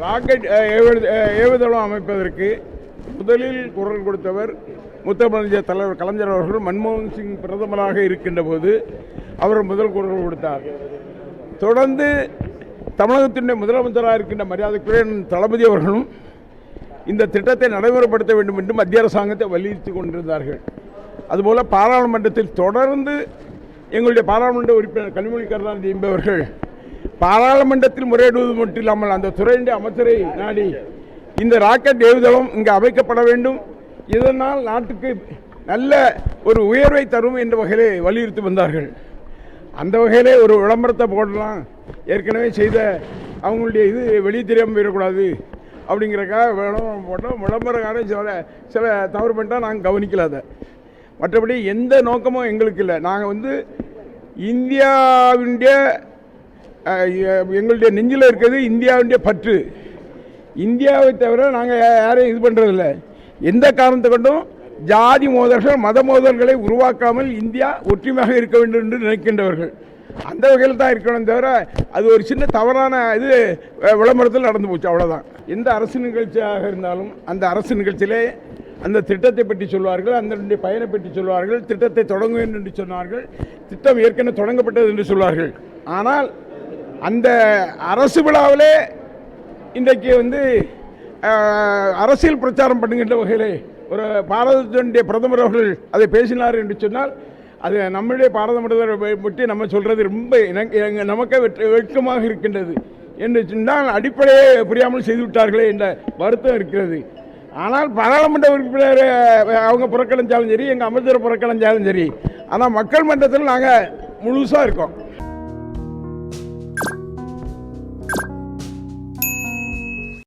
Rocket ஏவுதளம் அமைப்பதற்கு முதலில் குரல் கொடுத்தவர் முத்தமிழ் தலைவர் கலைஞர் அவர்கள் மன்மோகன் சிங் பிரதமராக இருக்கின்ற போது அவர் முதல் குரல் கொடுத்தார். தொடர்ந்து தமிழகத்தினுடைய முதலமைச்சராக இருக்கின்ற மரியாதைக்குரிய தளபதி அவர்களும் இந்த திட்டத்தை நடைமுறைப்படுத்த வேண்டும் என்று மத்திய அரசாங்கத்தை வலியுறுத்தி கொண்டிருந்தார்கள். அதுபோல பாராளுமன்றத்தில் தொடர்ந்து எங்களுடைய பாராளுமன்ற உறுப்பினர் கனிமொழி கருணாநிதி என்பவர்கள் பாராளுமன்றத்தில் முறையிடுவது மட்டும் இல்லாமல் அந்த துறையினுடைய அமைச்சரை நாடி இந்த ராக்கெட் ஏவுதளம் இங்கு அமைக்கப்பட வேண்டும், இதனால் நாட்டுக்கு நல்ல ஒரு உயர்வை தரும் என்ற வகையிலே வலியுறுத்தி வந்தார்கள். அந்த வகையிலே ஒரு விளம்பரத்தை போடலாம், ஏற்கனவே செய்த அவங்களுடைய இது வெளியே தெரியாமல் போயிடக்கூடாது அப்படிங்கிறக்காக வேணும் போட்டோம். விளம்பரக்காரன் சில தவறு பண்ணிட்டால் நாங்கள் கவனிக்கல. அதை மற்றபடி எந்த நோக்கமும் எங்களுக்கு இல்லை. நாங்கள் இந்தியாவுடைய எங்களுடைய நெஞ்சில் இருக்கிறது இந்தியாவுடைய பற்று. இந்தியாவை தவிர நாங்கள் யாரையும் இது பண்ணுறதில்லை. எந்த காரணத்தை கொண்டும் ஜாதி மோதல்கள் மத மோதல்களை உருவாக்காமல் இந்தியா ஒற்றுமையாக இருக்க வேண்டும் என்று நினைக்கின்றவர்கள். அந்த வகையில் தான் இருக்கணும் தவிர அது ஒரு சின்ன தவறான இது விளம்பரத்தில் நடந்து போச்சு, அவ்வளோதான். எந்த அரசு நிகழ்ச்சியாக இருந்தாலும் அந்த அரசு நிகழ்ச்சியிலே அந்த திட்டத்தை பற்றி சொல்வார்கள், அந்த பயனை பற்றி சொல்வார்கள், திட்டத்தை தொடங்க வேண்டும் என்று சொன்னார்கள், திட்டம் ஏற்கனவே தொடங்கப்பட்டது என்று சொல்வார்கள். ஆனால் அந்த அரசு விழாவிலே இன்றைக்கு அரசியல் பிரச்சாரம் பண்ணுகின்ற வகையிலே ஒரு பாரதத்தினுடைய பிரதமர் அவர்கள் அதை பேசினார் என்று சொன்னால் அது நம்முடைய பாரத பிரதமரை பற்றி நம்ம சொல்கிறது ரொம்ப நமக்கே வெட்கமாக இருக்கின்றது என்று சொன்னால் அடிப்படையே புரியாமல் செய்துவிட்டார்களே என்ற வருத்தம் இருக்கிறது. ஆனால் பாராளுமன்ற உறுப்பினர் அவங்க புறக்கணிச்சாலும் சரி, எங்கள் அமைச்சர் புறக்கணிச்சாலும் சரி, ஆனால் மக்கள் மன்றத்தில் நாங்கள் முழுசாக இருக்கோம்.